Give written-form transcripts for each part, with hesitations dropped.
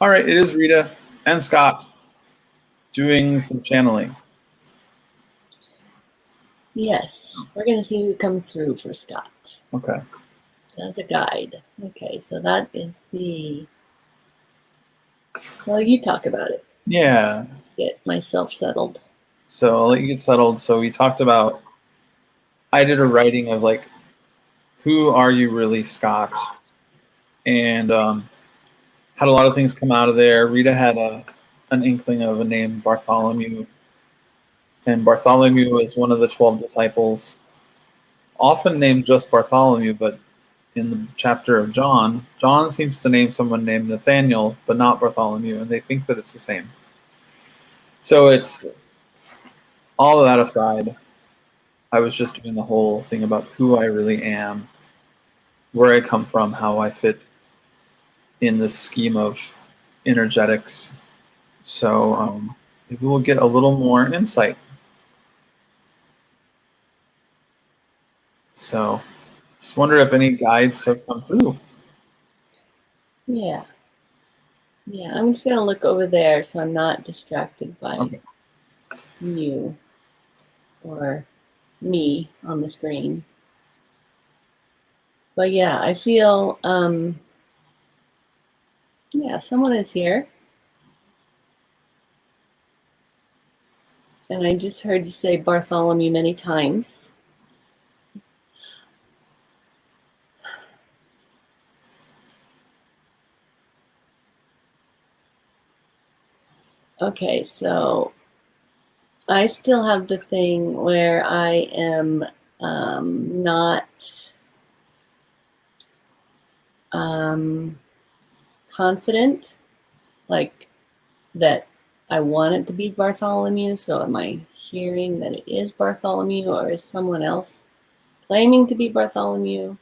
All right, it is Rita and Scott doing some channeling. Yes, we're going to see who comes through for Scott. Okay. As a guide. Okay, so that is the... Well, you talk about it. Yeah. Get myself settled. So I'll let you get settled. So we talked about, I did a writing of like, who are you really, Scott? And had a lot of things come out of there. Rita had an inkling of a name, Bartholomew. And Bartholomew is one of the 12 disciples, often named just Bartholomew, but in the chapter of John, John seems to name someone named Nathaniel, but not Bartholomew, and they think that it's the same. So it's all of that aside. I was just doing the whole thing about who I really am, where I come from, how I fit in this scheme of energetics. So maybe we'll get a little more insight. So just wonder if any guides have come through. Yeah. Yeah, I'm just going to look over there so I'm not distracted by you or me on the screen. But yeah, I feel, yeah, someone is here. And I just heard you say Bartholomew many times. Okay, so I still have the thing where I am not confident, like that I want it to be Bartholomew. So am I hearing that it is Bartholomew, or is someone else claiming to be Bartholomew?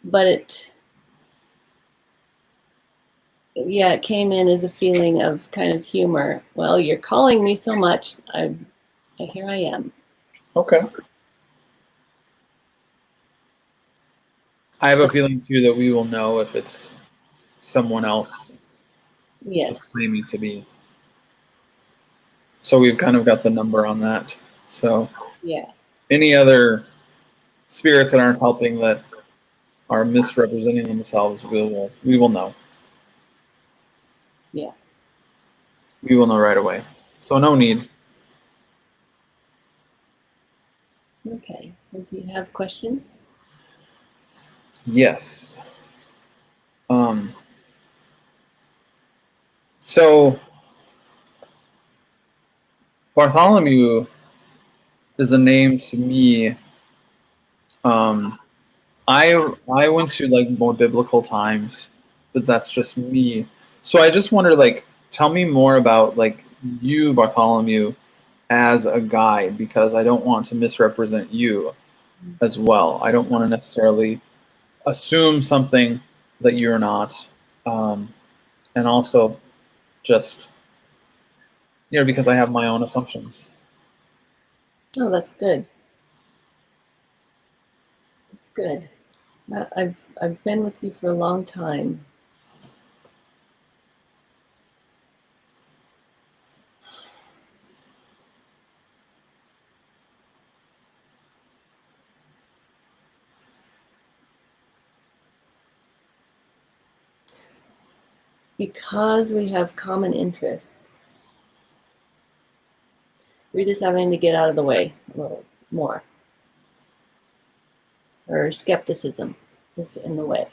But it came in as a feeling of kind of humor. Well, you're calling me so much. Here I am. Okay. I have a feeling too that we will know if it's someone else just claiming to be. So we've kind of got the number on that. So yeah. Any other spirits that aren't helping, that are misrepresenting themselves, we will know. Yeah. We will know right away. So no need. Okay. Well, do you have questions? Yes. So Bartholomew is a name to me. I went to like more biblical times, but that's just me. So I just wonder, like, tell me more about like you, Bartholomew, as a guide, because I don't want to misrepresent you as well. I don't want to necessarily assume something that you're not, and also just because I have my own assumptions. Oh, that's good. That's good. I've been with you for a long time. Because we have common interests, we're just having to get out of the way a little more. Or skepticism is in the way.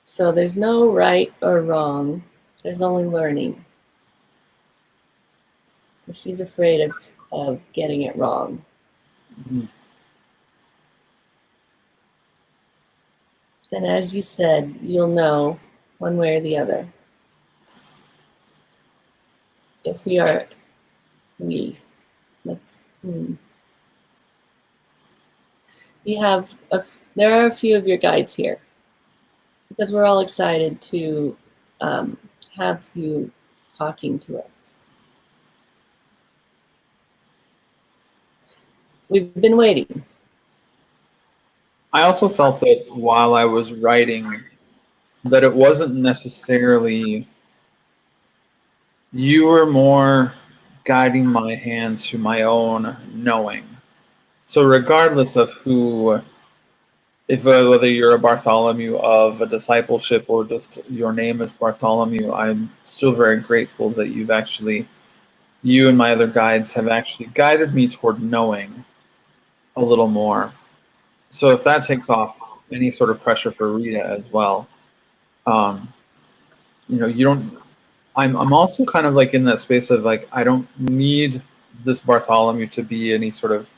So there's no right or wrong. There's only learning. She's afraid of getting it wrong. Mm-hmm. And as you said, you'll know one way or the other. If we are, there are a few of your guides here, because we're all excited to have you talking to us. We've been waiting. I also felt that while I was writing, that it wasn't necessarily, you were more guiding my hand to my own knowing. So regardless of who, if whether you're a Bartholomew of a discipleship or just your name is Bartholomew, I'm still very grateful that you and my other guides have actually guided me toward knowing a little more. So if that takes off any sort of pressure for Rita as well, um, you don't. I'm also kind of like in that space of like I don't need this Bartholomew to be any sort of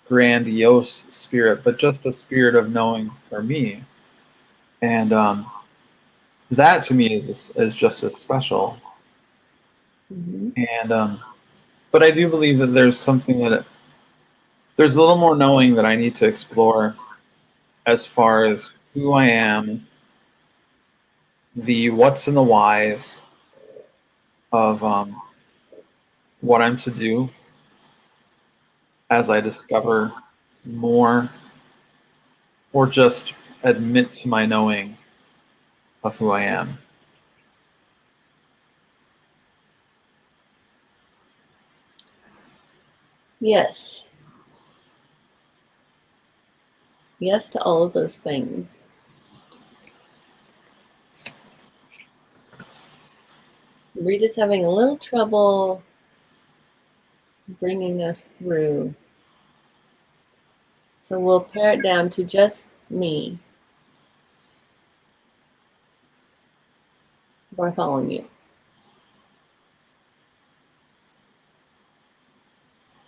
grandiose spirit, but just a spirit of knowing for me, and that to me is just as special. Mm-hmm. And but I do believe that there's a little more knowing that I need to explore as far as who I am, the what's and the whys of what I'm to do as I discover more, or just admit to my knowing of who I am. Yes. Yes to all of those things. Rita's having a little trouble bringing us through. So we'll pare it down to just me, Bartholomew.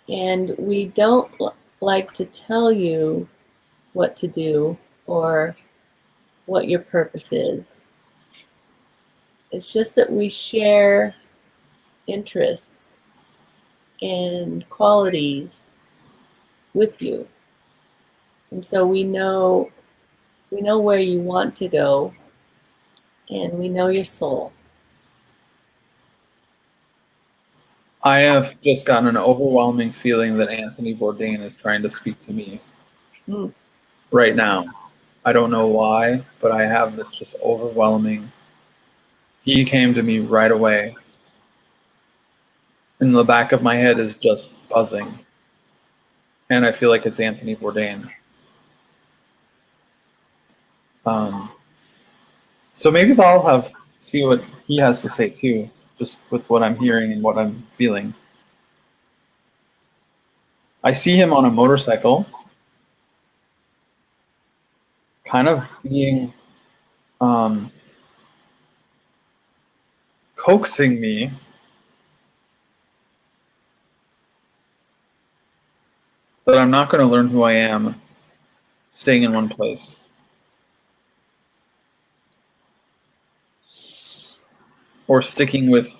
And we don't like to tell you what to do or what your purpose is. It's just that we share interests and qualities with you. And so we know where you want to go, and we know your soul. I have just gotten an overwhelming feeling that Anthony Bourdaine is trying to speak to me right now. I don't know why, but I have this just overwhelming. He came to me right away. And the back of my head is just buzzing. And I feel like it's Anthony Bourdaine. So maybe I'll see what he has to say too, just with what I'm hearing and what I'm feeling. I see him on a motorcycle, kind of being coaxing me that I'm not going to learn who I am staying in one place. Or sticking with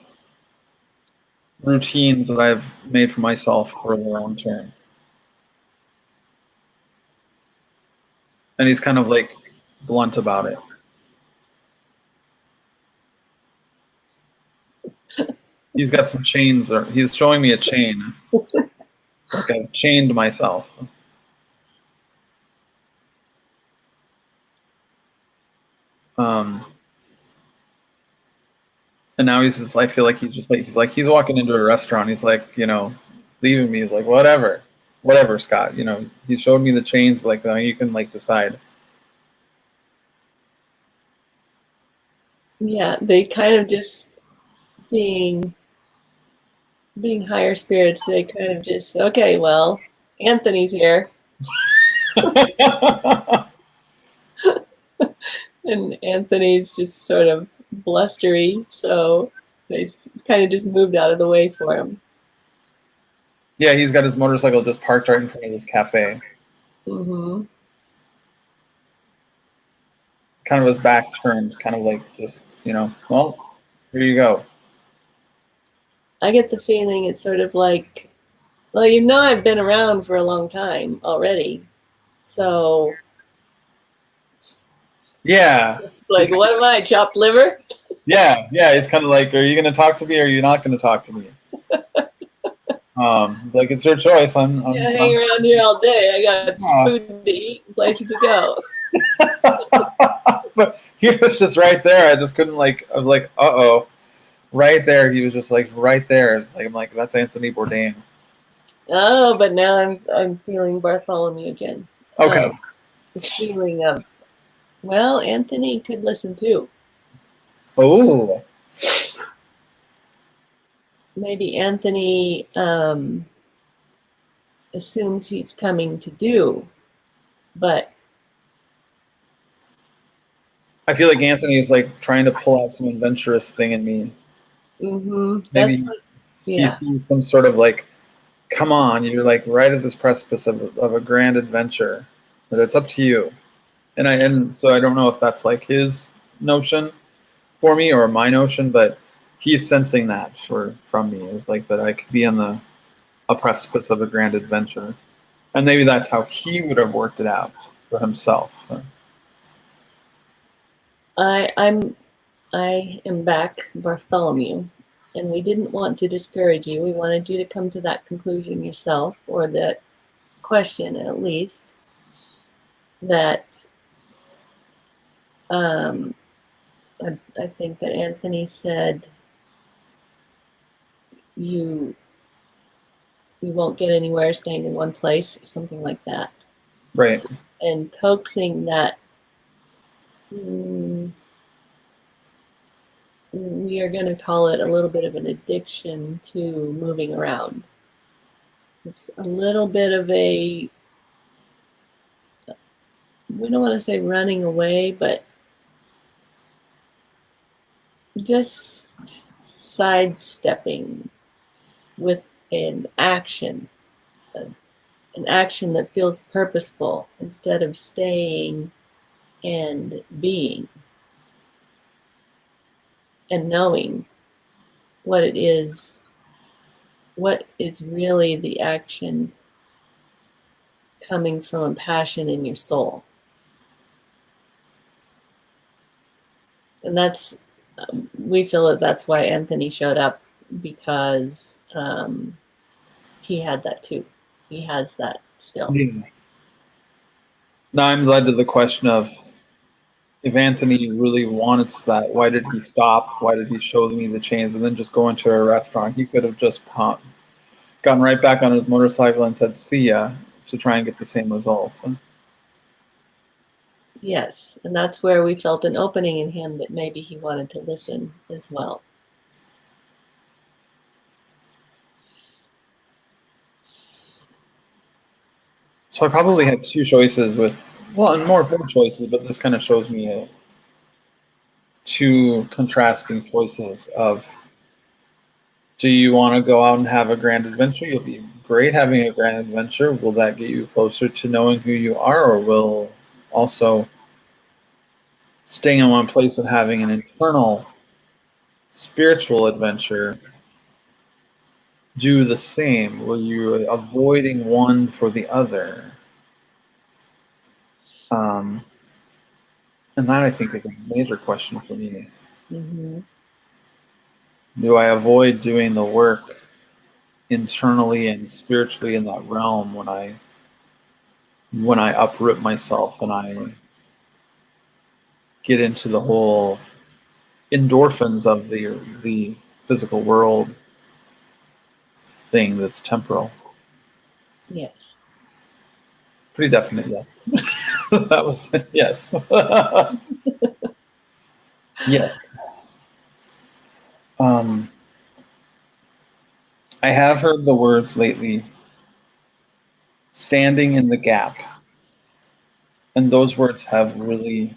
routines that I've made for myself for the long term. And he's kind of like blunt about it. He's got some chains, or he's showing me a chain. Like I've chained myself. And now I feel like he's walking into a restaurant. He's like, leaving me. He's like, whatever, Scott. He showed me the chains. Like, now you can like decide. Yeah, they kind of just being higher spirits. They kind of just, okay, well, Anthony's here. And Anthony's just sort of blustery, so they kind of just moved out of the way for him. Yeah, he's got his motorcycle just parked right in front of this cafe. Mm-hmm. Kind of his back turned, kind of like just, well, here you go. I get the feeling it's sort of like, well, I've been around for a long time already, so yeah. Like, what am I, chopped liver? Yeah. It's kind of like, are you going to talk to me or are you not going to talk to me? He's like, it's your choice. Yeah, hang around here all day. I got uh, food to eat, places to go. but he was just right there. I just couldn't I was like, uh-oh. Right there, he was just like right there. It's like I'm like, that's Anthony Bourdaine. Oh, but now I'm feeling Bartholomew again. Okay. The feeling of, well, Anthony could listen too. Oh. Maybe Anthony assumes he's coming to do, but I feel like Anthony is like trying to pull out some adventurous thing in me. that's Maybe what, he yeah. sees some sort of like, come on, you're like right at this precipice of a grand adventure, but it's up to you. And so I don't know if that's like his notion for me or my notion, but he's sensing that from me is like that I could be on a precipice of a grand adventure, and maybe that's how he would have worked it out for himself. I am back, Bartholomew, and we didn't want to discourage you. We wanted you to come to that conclusion yourself, or that question at least, that I think that Anthony said you won't get anywhere staying in one place, something like that. Right. And coaxing that we are going to call it a little bit of an addiction to moving around. It's a little bit of a, we don't want to say running away, but just sidestepping with an action that feels purposeful instead of staying and being and knowing what it is, what is really the action coming from a passion in your soul. And that's, we feel that that's why Anthony showed up, because he had that too. He has that still. Yeah. Now I'm led to the question of, if Anthony really wants that, why did he stop? Why did he show me the chains and then just go into a restaurant? He could have just gotten right back on his motorcycle and said, see ya, to try and get the same results. Yes, and that's where we felt an opening in him that maybe he wanted to listen as well. So I probably had two choices and more choices, but this kind of shows me two contrasting choices of, do you want to go out and have a grand adventure? You'll be great having a grand adventure. Will that get you closer to knowing who you are, or will also staying in one place and having an internal spiritual adventure do the same? Will you avoiding one for the other? And that, I think, is a major question for me. Mm-hmm. Do I avoid doing the work internally and spiritually in that realm when I uproot myself and I get into the whole endorphins of the physical world thing that's temporal? Yes. Pretty definite, yes. That was yes. Yes. I have heard the words lately, standing in the gap. And those words have really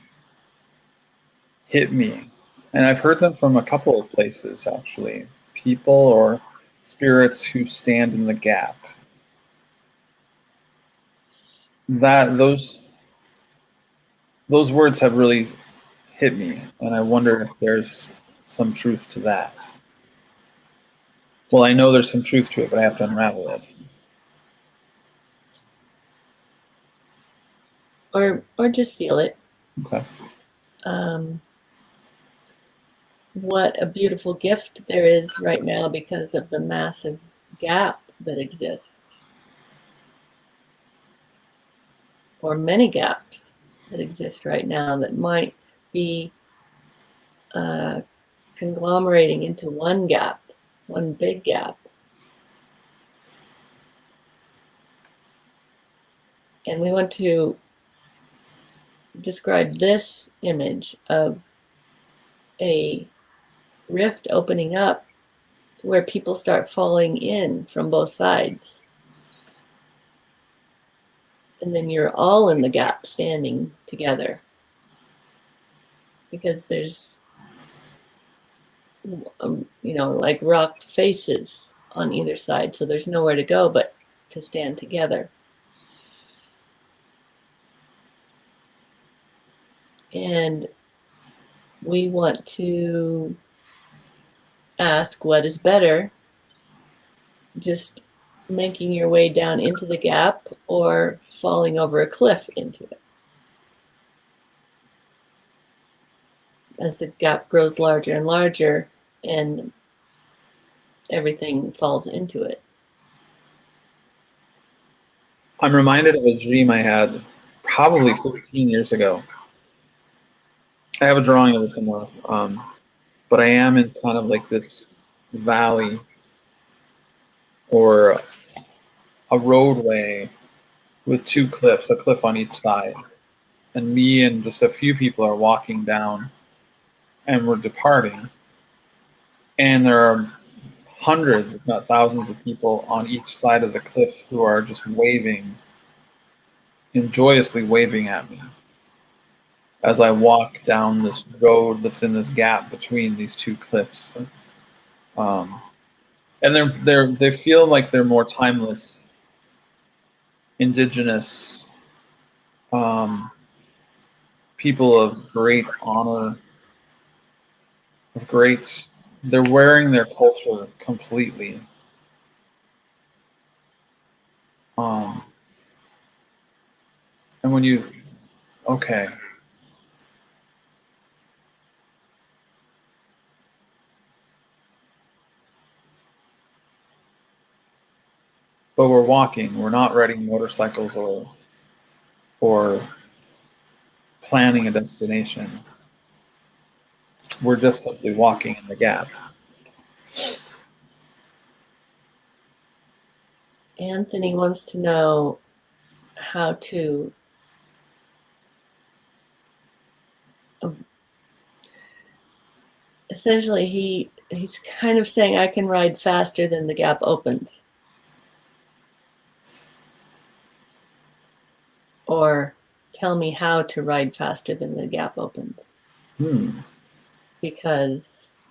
hit me. And I've heard them from a couple of places, actually. People or spirits who stand in the gap. That those words have really hit me, and I wonder if there's some truth to that. Well, I know there's some truth to it, but I have to unravel it. Or just feel it. Okay. What a beautiful gift there is right now because of the massive gap that exists, or many gaps that exist right now that might be conglomerating into one gap, one big gap. And we want to describe this image of a rift opening up to where people start falling in from both sides. And then you're all in the gap standing together. Because there's, like rock faces on either side. So there's nowhere to go but to stand together. And we want to ask what is better, just making your way down into the gap or falling over a cliff into it. As the gap grows larger and larger and everything falls into it. I'm reminded of a dream I had probably 15 years ago. I have a drawing of it somewhere, but I am in kind of like this valley or a roadway with two cliffs, a cliff on each side. And me and just a few people are walking down and we're departing. And there are hundreds, if not thousands of people on each side of the cliff who are just waving and joyously waving at me as I walk down this road that's in this gap between these two cliffs. And they feel like they're more timeless, indigenous, people of great honor, they're wearing their culture completely. And when you, okay. But we're walking, we're not riding motorcycles or planning a destination. We're just simply walking in the gap. Anthony wants to know how to essentially he's kind of saying I can ride faster than the gap opens. Or tell me how to ride faster than the gap opens. Because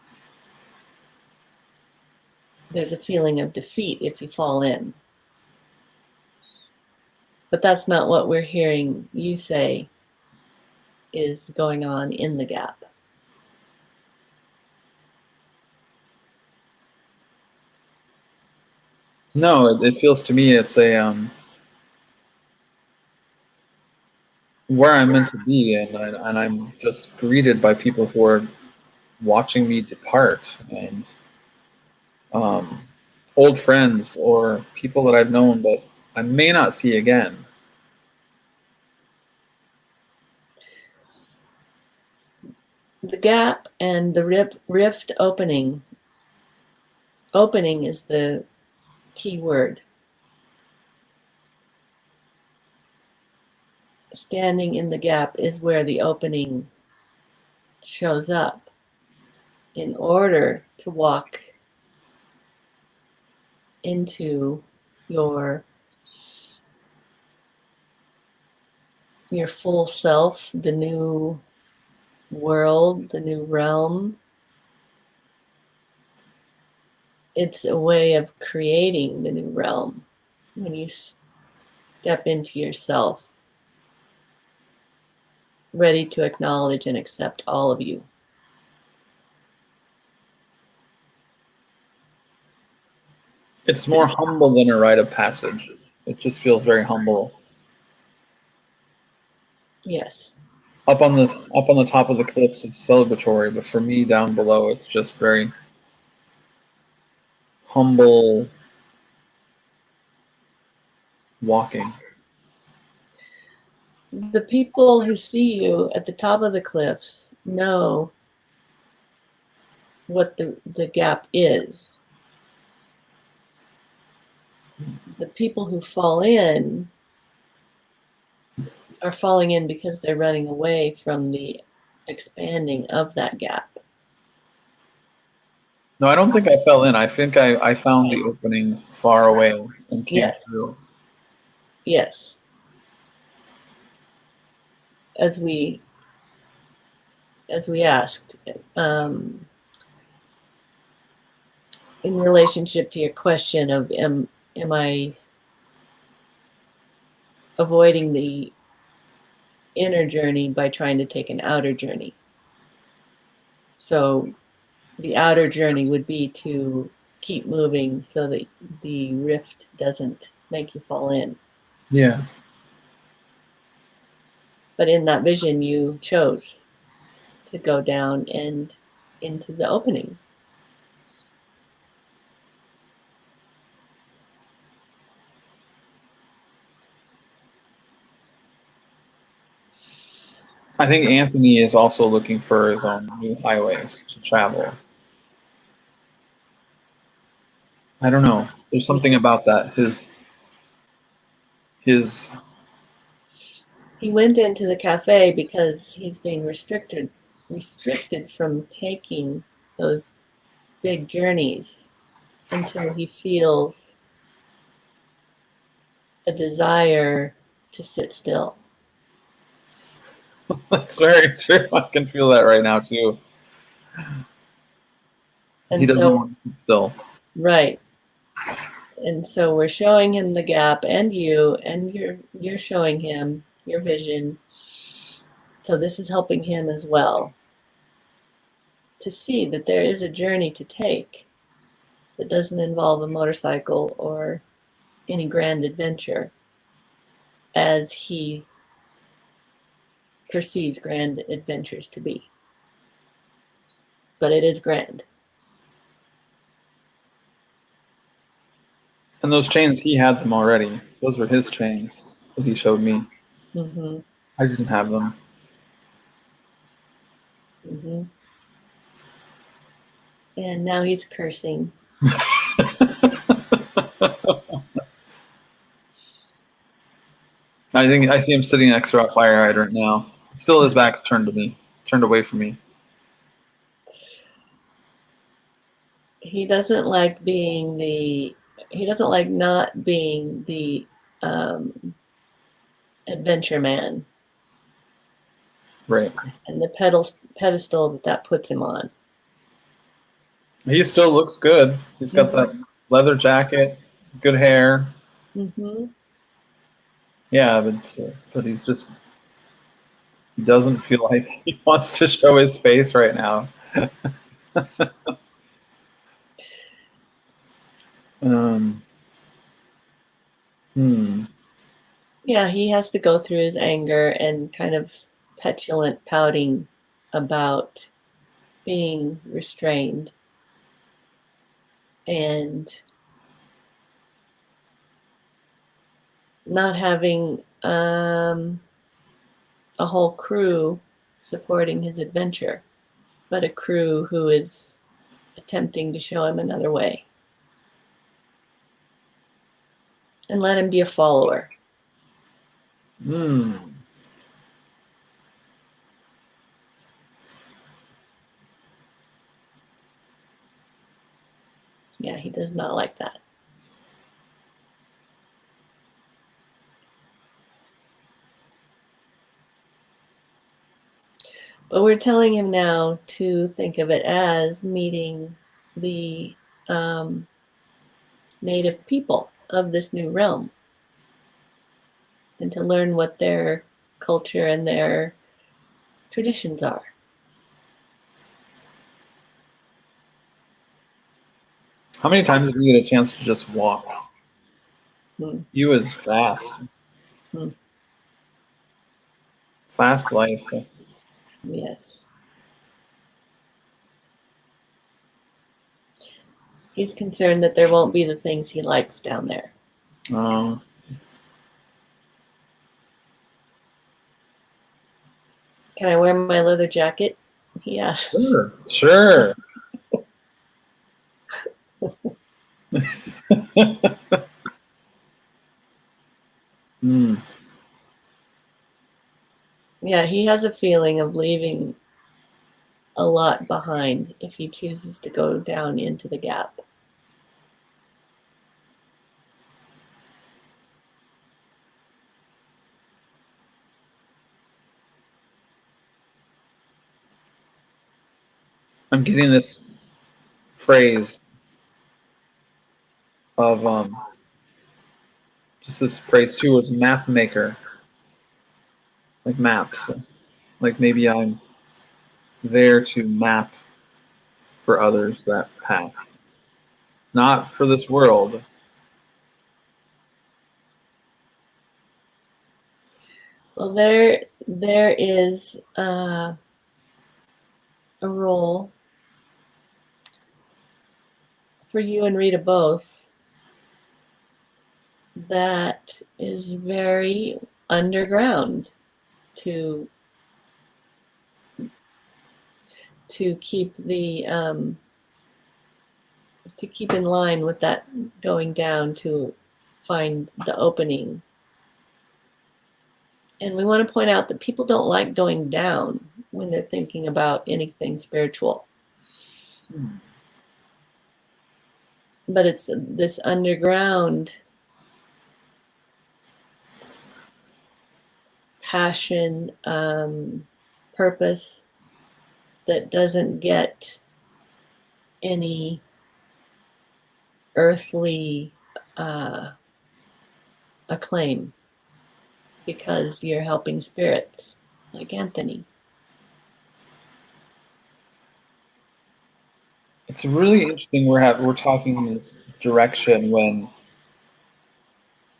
there's a feeling of defeat if you fall in. But that's not what we're hearing you say is going on in the gap. No, it feels to me it's a where I'm meant to be, and I'm just greeted by people who are watching me depart, and old friends or people that I've known but I may not see again. The gap and the rift opening. Opening is the key word. Standing in the gap is where the opening shows up. In order to walk into your full self, the new world, the new realm, it's a way of creating the new realm when you step into yourself, ready to acknowledge and accept all of you. It's more humble than a rite of passage. It just feels very humble. Yes. Up on the top of the cliffs, it's celebratory, but for me down below, it's just very humble, walking? The people who see you at the top of the cliffs know what the gap is. The people who fall in are falling in because they're running away from the expanding of that gap. No, I don't think I fell in. I think I found the opening far away and came Yes. through. Yes. As we asked, in relationship to your question of am I avoiding the inner journey by trying to take an outer journey? So the outer journey would be to keep moving so that the rift doesn't make you fall in. Yeah. But in that vision, you chose to go down and into the opening. I think Anthony is also looking for his own new highways to travel. I don't know. There's something about that. His He went into the cafe because he's being restricted from taking those big journeys until he feels a desire to sit still. That's very true. I can feel that right now too. And he doesn't so, want to sit still. Right. And so we're showing him the gap, and you're showing him your vision. So this is helping him as well to see that there is a journey to take that doesn't involve a motorcycle or any grand adventure as he perceives grand adventures to be. But it is grand. And those chains, he had them already. Those were his chains that he showed me. Mm-hmm. I didn't have them. Mm-hmm. And now he's cursing. I think I see him sitting next to a fire hydrant now. Still, his back's turned to me, turned away from me. He doesn't like not being the adventure man. Right. And the pedestal that puts him on. He still looks good. He's got that leather jacket, good hair. Mm-hmm. Yeah, but he doesn't feel like he wants to show his face right now. Yeah, he has to go through his anger and kind of petulant pouting about being restrained and not having a whole crew supporting his adventure, but a crew who is attempting to show him another way. And let him be a follower. Yeah, he does not like that. But we're telling him now to think of it as meeting the native people of this new realm and to learn what their culture and their traditions are. How many times did you get a chance to just walk? He was fast. Fast life. Yes. He's concerned that there won't be the things he likes down there. Can I wear my leather jacket? He asked. Sure. Sure. Hmm. Yeah, he has a feeling of leaving a lot behind if he chooses to go down into the gap. I'm getting this phrase of just this phrase too was map maker, like maps. Like maybe I'm there to map for others that path, not for this world. Well, there is a role for you and Rita both that is very underground to keep the to keep in line with that going down to find the opening. And we want to point out that people don't like going down when they're thinking about anything spiritual. But it's this underground passion, purpose that doesn't get any earthly acclaim because you're helping spirits like Anthony. It's really interesting. We're talking in this direction when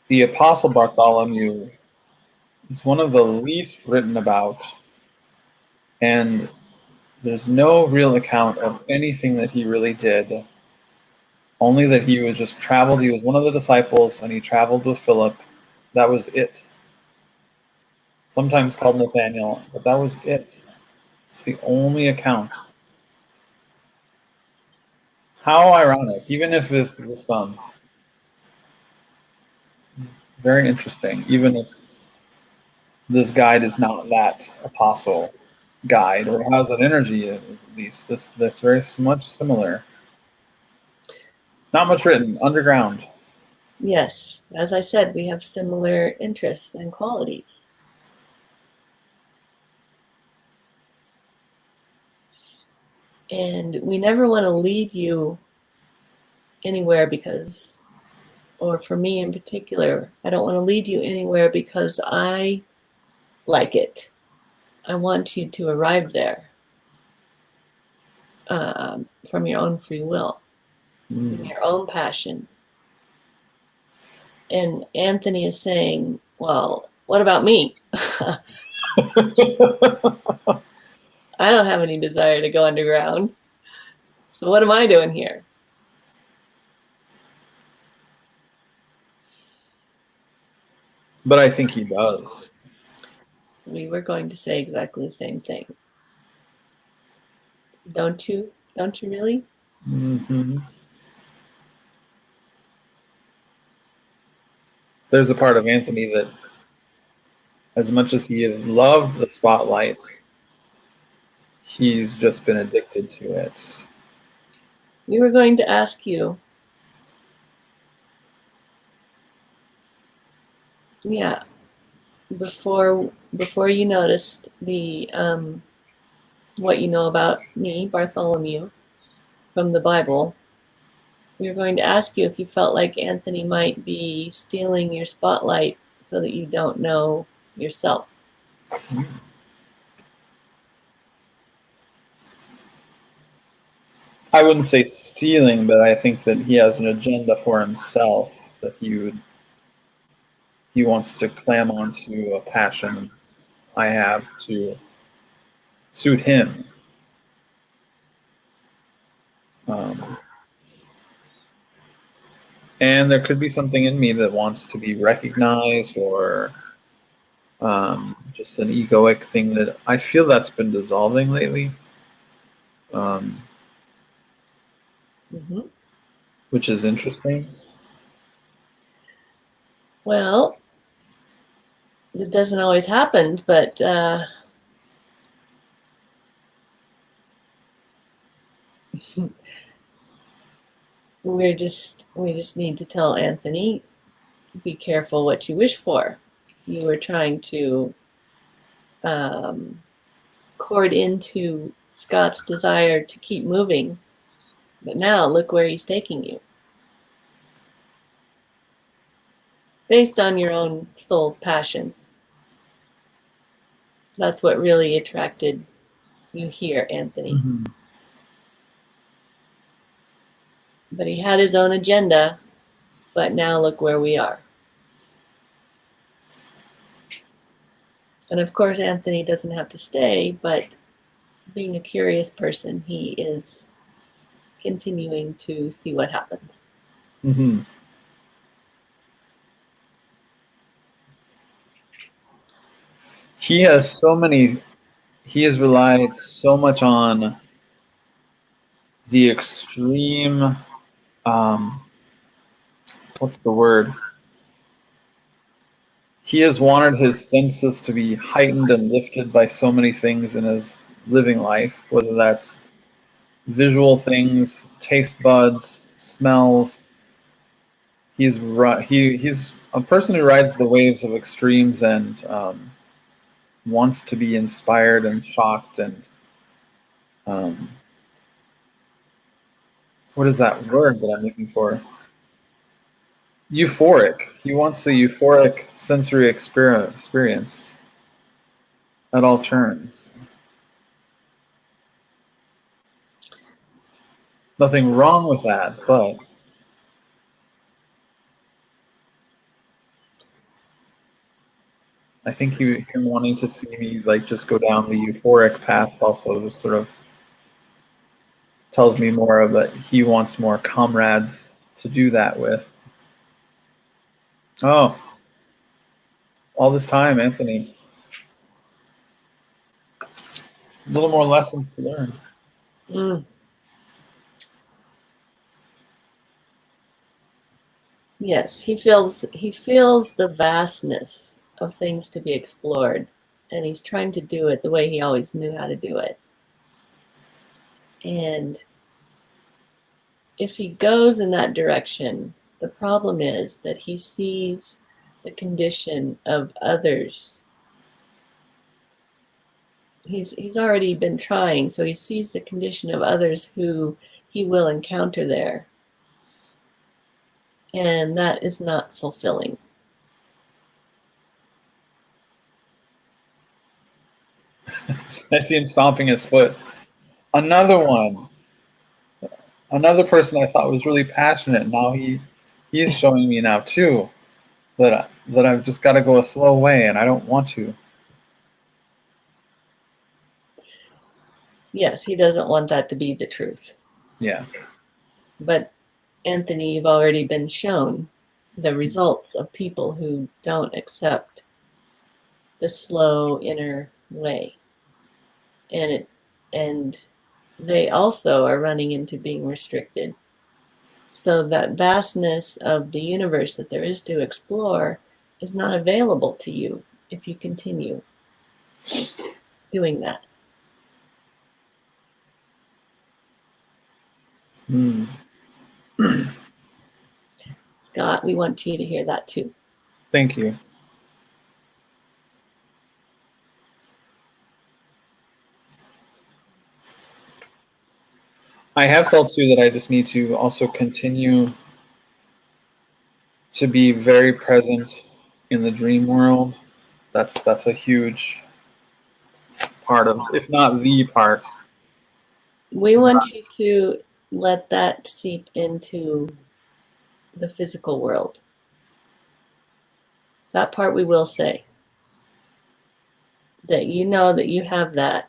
the Apostle Bartholomew is one of the least written about, and there's no real account of anything that he really did. Only that he was just traveled. He was one of the disciples, and he traveled with Philip. That was it. Sometimes called Nathaniel, but that was it. It's the only account. How ironic, even if very interesting, even if this guide is not that apostle guide or has that energy at least. That's very much similar. Not much written, underground. Yes, as I said, we have similar interests and qualities. And we never want to lead you anywhere because, or for me in particular, I don't want to lead you anywhere because I like it. I want you to arrive there from your own free will, your own passion. And Anthony is saying, well, what about me? I don't have any desire to go underground. So what am I doing here? But I think he does. We were going to say exactly the same thing. Don't you? Don't you really? Mm-hmm. There's a part of Anthony that, as much as he has loved the spotlight, he's just been addicted to it. We were going to ask you, yeah, before you noticed the what you know about me, Bartholomew, from the Bible, we were going to ask you if you felt like Anthony might be stealing your spotlight so that you don't know yourself. I wouldn't say stealing, but I think that he has an agenda for himself that he wants to clam onto a passion I have to suit him. And there could be something in me that wants to be recognized or just an egoic thing that I feel that's been dissolving lately, Mm-hmm. which is interesting. Well, it doesn't always happen, but we just need to tell Anthony, be careful what you wish for. You were trying to cord into Scott's desire to keep moving, but now look where he's taking you. Based on your own soul's passion. That's what really attracted you here, Anthony. Mm-hmm. But he had his own agenda, but now look where we are. And of course, Anthony doesn't have to stay, but being a curious person, he is continuing to see what happens. Mm-hmm. He has relied so much on the extreme, what's the word? He has wanted his senses to be heightened and lifted by so many things in his living life, whether that's visual things, taste buds, smells. He's a person who rides the waves of extremes and wants to be inspired and shocked and um, what is that word that I'm looking for? Euphoric. He wants the euphoric sensory experience at all turns. Nothing wrong with that, but I think him wanting to see me like just go down the euphoric path also just sort of tells me more of that he wants more comrades to do that with. Oh, all this time, Anthony. A little more lessons to learn. Mm. Yes, he feels the vastness of things to be explored, and he's trying to do it the way he always knew how to do it. And if he goes in that direction, the problem is that he sees the condition of others. He's already been trying, so he sees the condition of others who he will encounter there. And that is not fulfilling. I see him stomping his foot. Another one. Another person I thought was really passionate. Now he's showing me now too that I've just got to go a slow way, and I don't want to. Yes, he doesn't want that to be the truth. Yeah. But Anthony, you've already been shown the results of people who don't accept the slow inner way. And they also are running into being restricted. So that vastness of the universe that there is to explore is not available to you if you continue doing that. Mm. Scott, we want you to hear that too. Thank you. I have felt too that I just need to also continue to be very present in the dream world. That's a huge part of, if not the part. We want you to let that seep into the physical world. That part we will say. That you know that you have that.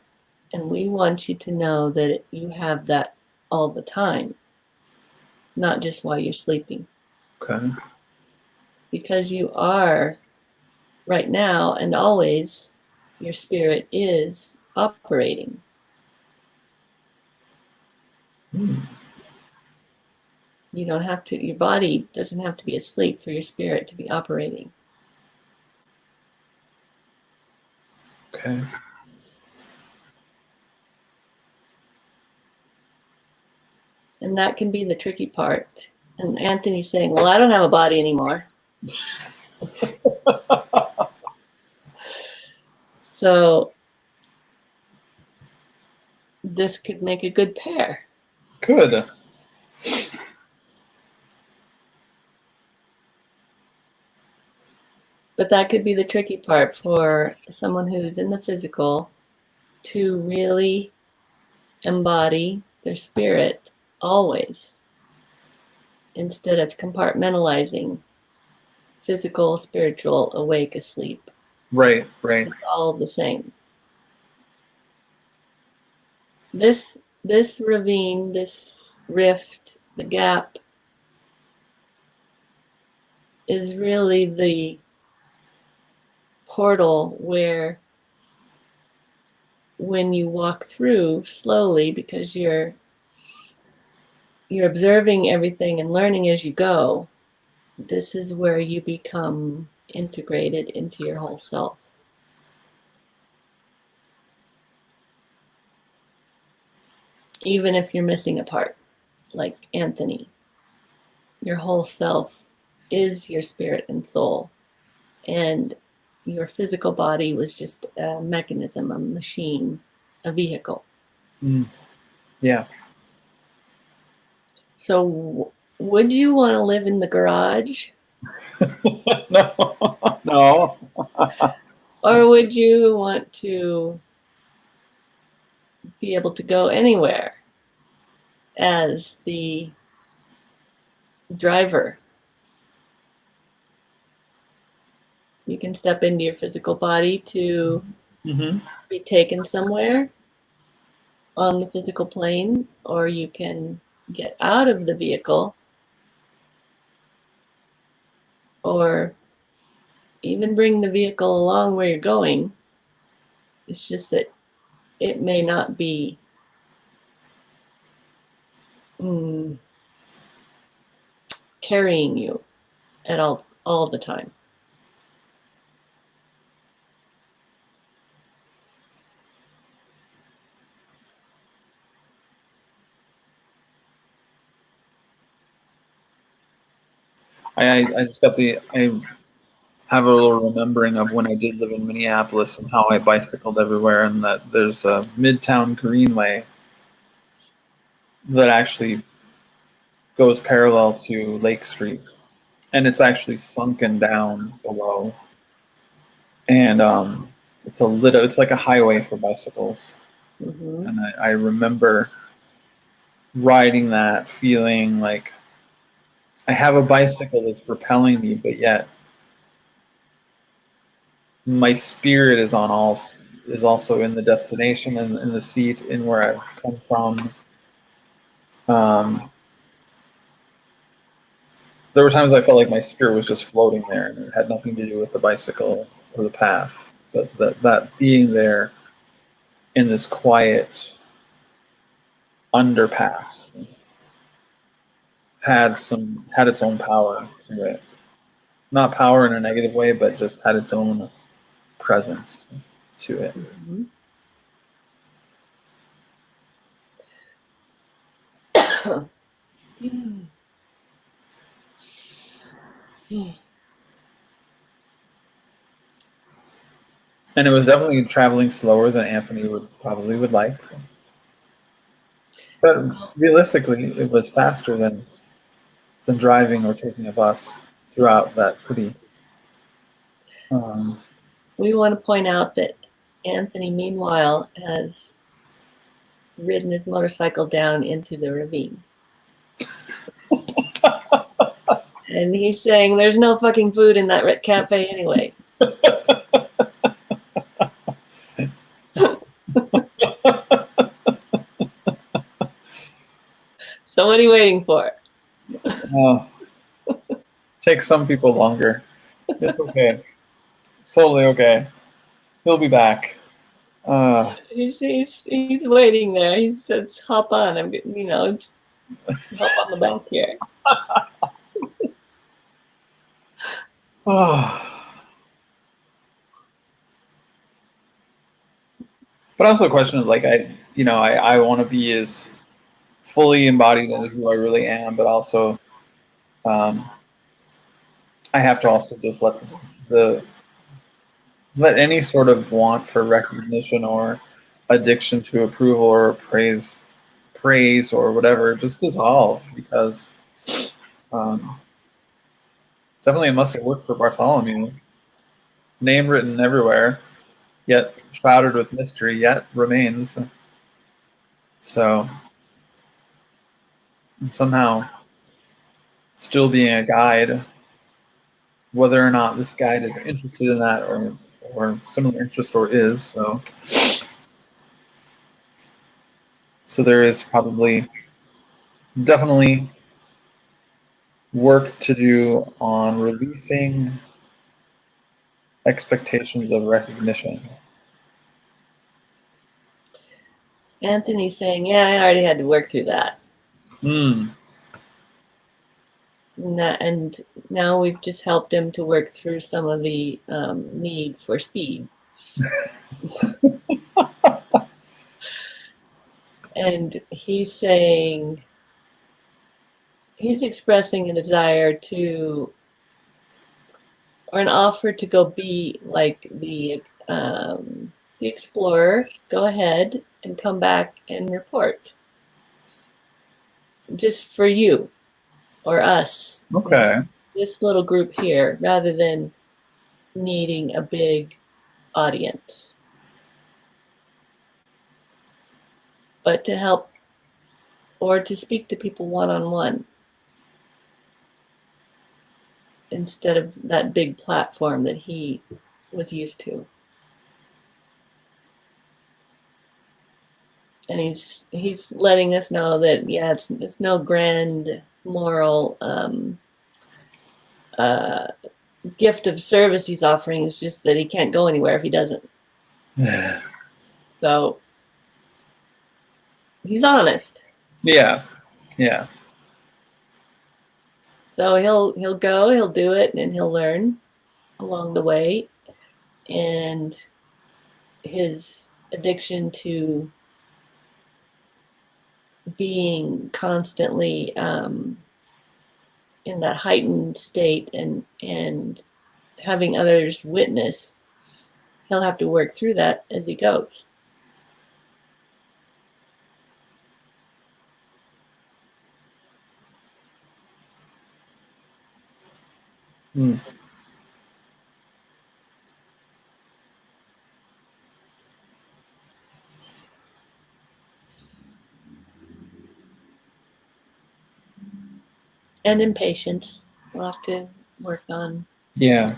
And we want you to know that you have that all the time, not just while you're sleeping. Okay. Because you are right now and always, your spirit is operating. You don't have to, your body doesn't have to be asleep for your spirit to be operating. Okay. And that can be the tricky part. And Anthony's saying, well, I don't have a body anymore. So this could make a good pair. Good. But that could be the tricky part for someone who's in the physical to really embody their spirit always, instead of compartmentalizing physical, spiritual, awake, asleep. Right. It's all the same. This ravine, this rift, the gap, is really the portal where, when you walk through slowly, because you're observing everything and learning as you go, this is where you become integrated into your whole self. Even if you're missing a part, like Anthony, your whole self is your spirit and soul. And your physical body was just a mechanism, a machine, a vehicle. Yeah. So would you want to live in the garage? No. Or would you want to be able to go anywhere as the driver? You can step into your physical body to be taken somewhere on the physical plane, or you can get out of the vehicle, or even bring the vehicle along where you're going. It's just that it may not be carrying you at all the time. I just got I have a little remembering of when I did live in Minneapolis and how I bicycled everywhere, and that there's a Midtown Greenway that actually goes parallel to Lake Street, and it's actually sunken down below, and it's like a highway for bicycles. And I remember riding that, feeling like I have a bicycle that's propelling me, but yet my spirit is also in the destination and in the seat in where I've come from. There were times I felt like my spirit was just floating there, and it had nothing to do with the bicycle or the path, but that being there in this quiet underpass had its own power to it. Not power in a negative way, but just had its own presence to it. And it was definitely traveling slower than Anthony would like. But realistically, it was faster than driving or taking a bus throughout that city. We want to point out that Anthony, meanwhile, has ridden his motorcycle down into the ravine. And he's saying there's no fucking food in that cafe anyway. So what are you waiting for? Takes some people longer. It's okay. Totally okay. He'll be back. He's waiting there. He says, "Hop on." I'm, help on the back here. But also the question is like I want to be as fully embodied into who I really am, but also I have to also just the let any sort of want for recognition or addiction to approval or praise or whatever just dissolve, because um, definitely it must have worked for Bartholomew. Name written everywhere, yet shrouded with mystery, yet remains. So somehow still being a guide, whether or not this guide is interested in that or similar interest or is. So there is probably definitely work to do on releasing expectations of recognition. Anthony's saying, "Yeah, I already had to work through that." And now we've just helped him to work through some of the need for speed. And he's saying, he's expressing a desire to, or an offer to go be like the explorer, go ahead and come back and report. Just for you or us. Okay. This little group here, rather than needing a big audience. But to help or to speak to people one-on-one instead of that big platform that he was used to. And he's letting us know that, yeah, it's no grand moral gift of service he's offering. It's just that he can't go anywhere if he doesn't. So he's honest. Yeah. So he'll go, he'll do it, and he'll learn along the way. And his addiction to being constantly in that heightened state and having others witness, he'll have to work through that as he goes. And impatience, we'll have to work on. Yeah.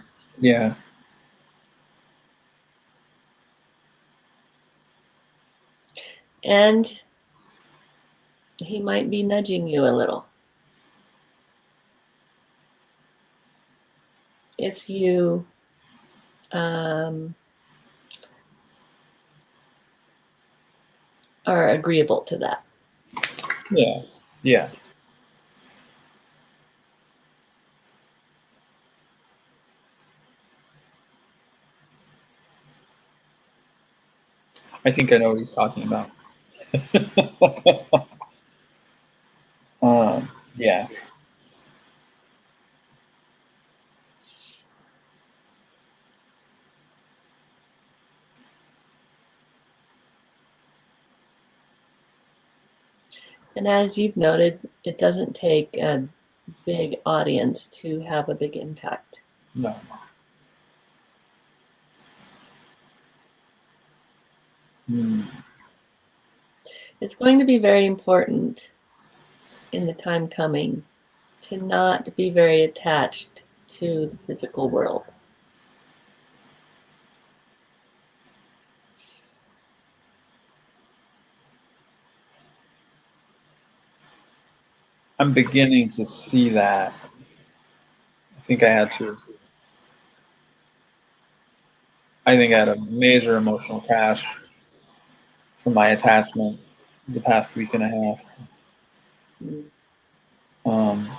And he might be nudging you a little. If you are agreeable to that. Yeah. I think I know what he's talking about. Yeah. And as you've noted, it doesn't take a big audience to have a big impact. No. It's going to be very important in the time coming to not be very attached to the physical world. I'm beginning to see that. I think I had to. I think I had a major emotional crash from my attachment the past week and a half. Um,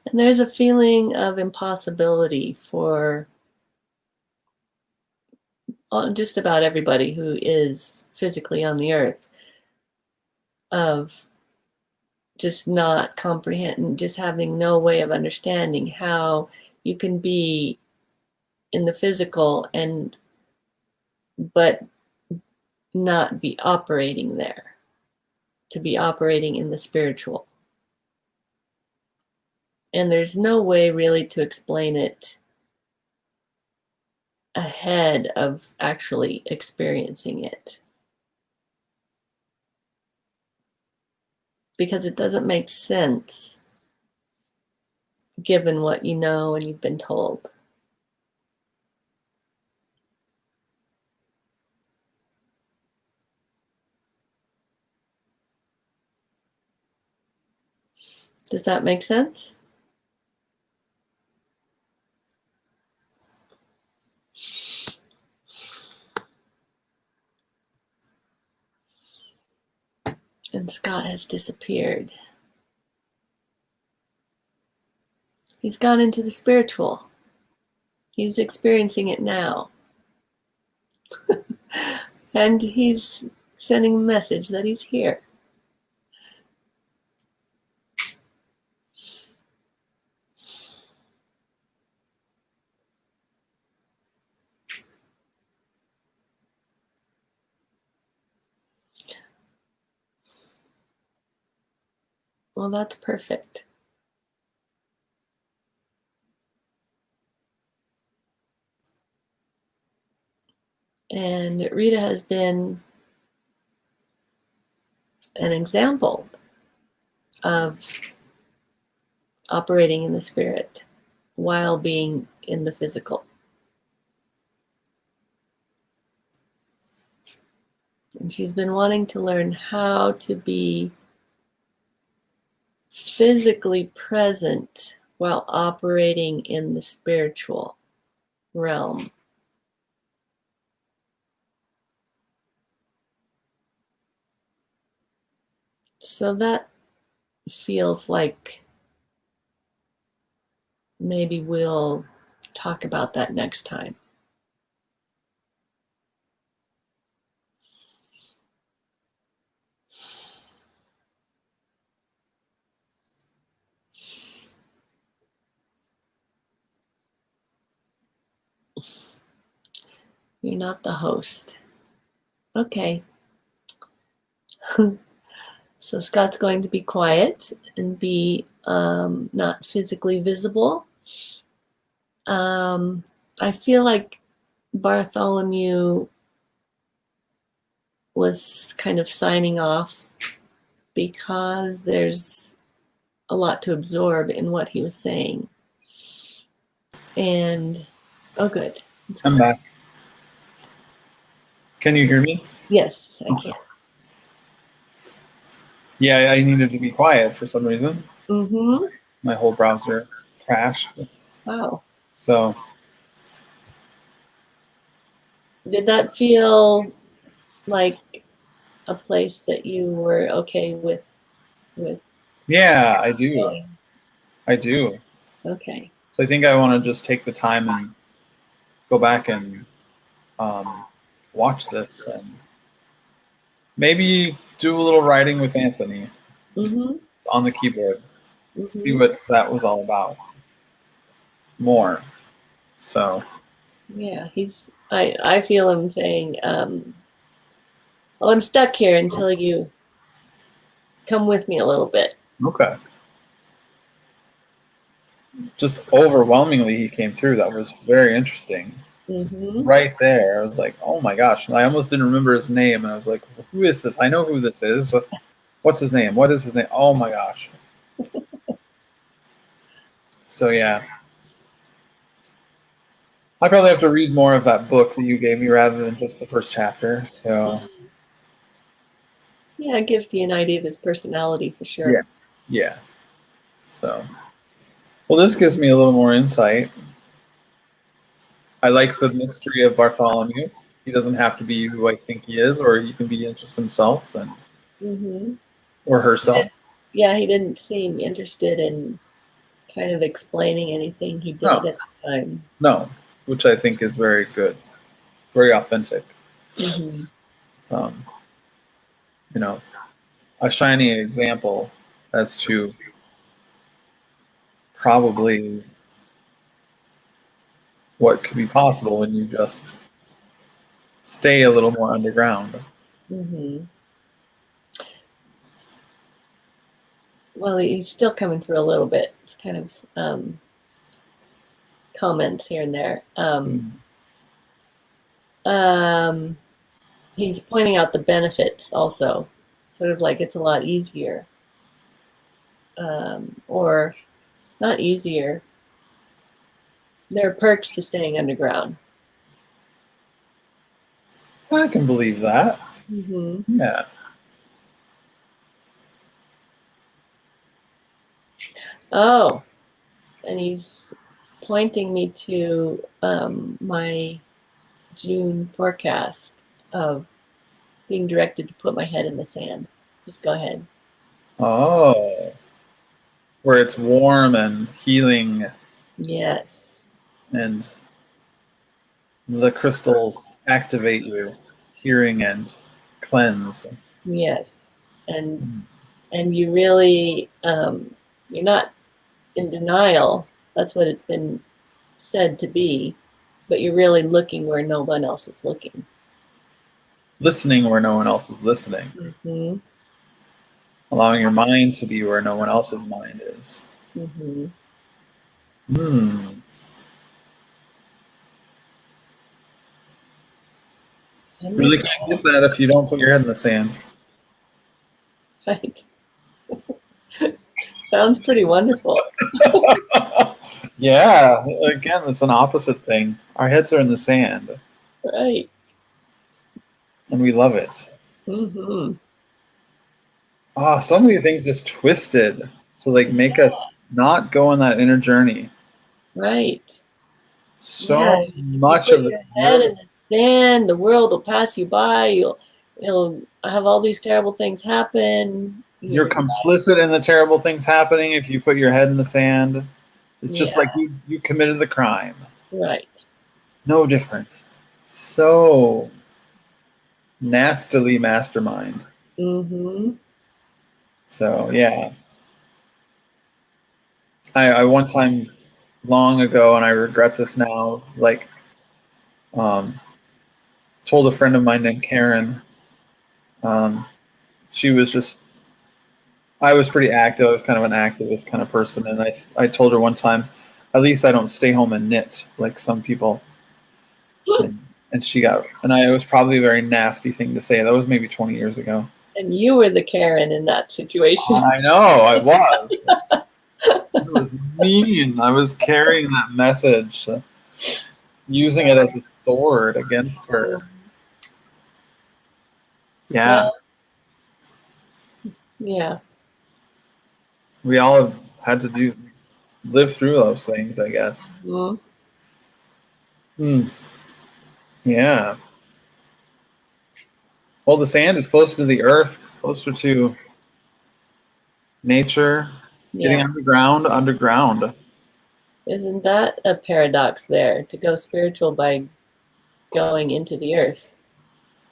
And there's a feeling of impossibility for just about everybody who is physically on the earth, of just not comprehending, just having no way of understanding how you can be in the physical but not be operating there, to be operating in the spiritual. And there's no way really to explain it ahead of actually experiencing it, because it doesn't make sense given what you know and you've been told. Does that make sense? And Scott has disappeared. He's gone into the spiritual. He's experiencing it now. And he's sending a message that he's here. Well, that's perfect. And Rita has been an example of operating in the spirit while being in the physical. And she's been wanting to learn how to be physically present while operating in the spiritual realm. So that feels like maybe we'll talk about that next time. You're not the host. Okay. So Scott's going to be quiet and be not physically visible. I feel like Bartholomew was kind of signing off because there's a lot to absorb in what he was saying. And, oh, good. I'm back. Can you hear me? Yes, I can. Yeah, I needed to be quiet for some reason. Mm-hmm. My whole browser crashed. Wow. So, did that feel like a place that you were okay with? yeah, I do. I do. Okay. So I think I want to just take the time and go back and watch this and maybe do a little writing with Anthony on the keyboard. See what that was all about more. So yeah, I feel him saying, well, I'm stuck here until you come with me a little bit. okay. Just overwhelmingly he came through. That was very interesting. Right there, I was like, oh my gosh. And I almost didn't remember his name, and I was like, who is this? I know who this is. What's his name? What is his name? Oh my gosh. So yeah, I probably have to read more of that book that you gave me rather than just the first chapter. So yeah, it gives you an idea of his personality for sure. Yeah. So Well, this gives me a little more insight. I like the mystery of Bartholomew. He doesn't have to be who I think he is, or he can be just himself and Mm-hmm. or herself. Yeah, he didn't seem interested in kind of explaining anything he did No, at the time. no, which I think is very good, very authentic. Mm-hmm. It's, you know, a shining example as to probably what could be possible when you just stay a little more underground. Mm-hmm. Well, he's still coming through a little bit. It's kind of comments here and there. Mm. Um, he's pointing out the benefits also, sort of like it's a lot easier, or not easier. There are perks to staying underground. I can believe that. Mm-hmm. Yeah. Oh, and he's pointing me to my June forecast of being directed to put my head in the sand. Just go ahead. Oh, where it's warm and healing, Yes. and the crystals activate you, hearing and cleanse. Yes. And you really you're not in denial. That's what it's been said to be, but you're really looking where no one else is looking. Listening where no one else is listening. Mm-hmm. Allowing your mind to be where no one else's mind is. Mm-hmm. Hmm. Really can't get that if you don't put your head in the sand. Right. Sounds pretty wonderful. Yeah, again, it's an opposite thing. Our heads are in the sand, Right. and we love it. Mm-hmm. Ah, so many things just twisted to like make us not go on that inner journey. Right. Yeah. So You much put of this your head work, in the sand, the world will pass you by. You'll have all these terrible things happen. you're You're complicit in the terrible things happening if you put your head in the sand. It's just yeah, like you committed the crime. right. No different. So nastily mastermind. Mm-hmm. So yeah, I one time long ago, and I regret this now. Like, um, told a friend of mine named Karen. Um, she was just. I was pretty active. I was kind of an activist kind of person, and I told her one time, at least I don't stay home and knit like some people. And she got, and it was probably a very nasty thing to say. That was maybe 20 years ago. And you were the Karen in that situation. I know, I was. It was mean. I was carrying that message, using it as a sword against her. Yeah, Well, yeah. we all have had to live through those things, I guess. Mm-hmm. Hmm. Yeah. Well, the sand is closer to the earth, closer to nature, getting Yeah. underground, underground. Isn't that a paradox there? To go spiritual by going into the earth.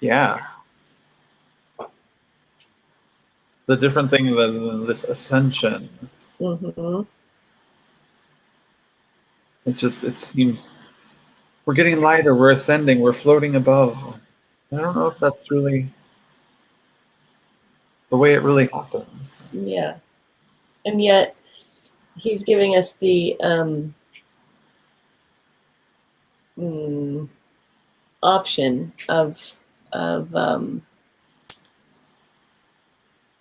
Yeah. The different thing than this ascension. Mm-hmm. It seems we're getting lighter, we're ascending, we're floating above. I don't know if that's really the way it really happens. Yeah. And yet he's giving us the mm, option of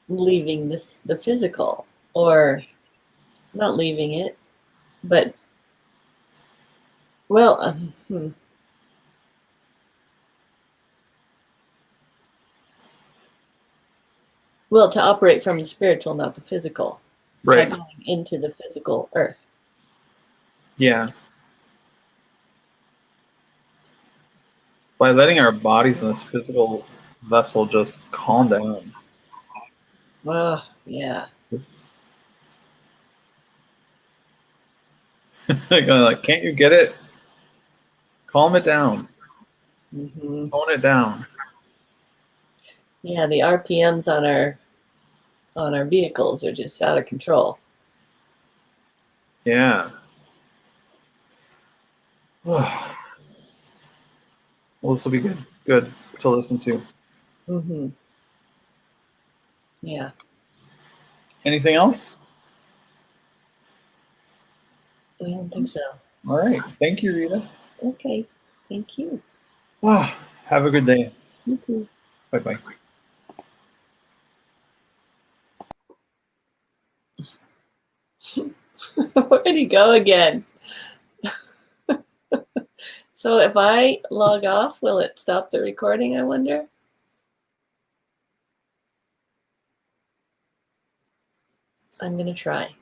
leaving the physical, or not leaving it, but well, well, to operate from the spiritual, not the physical, by Right. going into the physical earth. Yeah. By letting our bodies in this physical vessel just calm down. Oh, yeah. Just like, can't you get it? Calm it down. Mm-hmm. Tone it down. Yeah, the RPMs on our vehicles are just out of control. Yeah. Well, this will be good to listen to. Mm-hmm. Yeah. Anything else? I don't think so. All right. Thank you, Rita. Okay. Thank you. Have a good day. You too. Bye-bye. Where did he go again? So if I log off, will it stop the recording, I wonder? I'm going to try.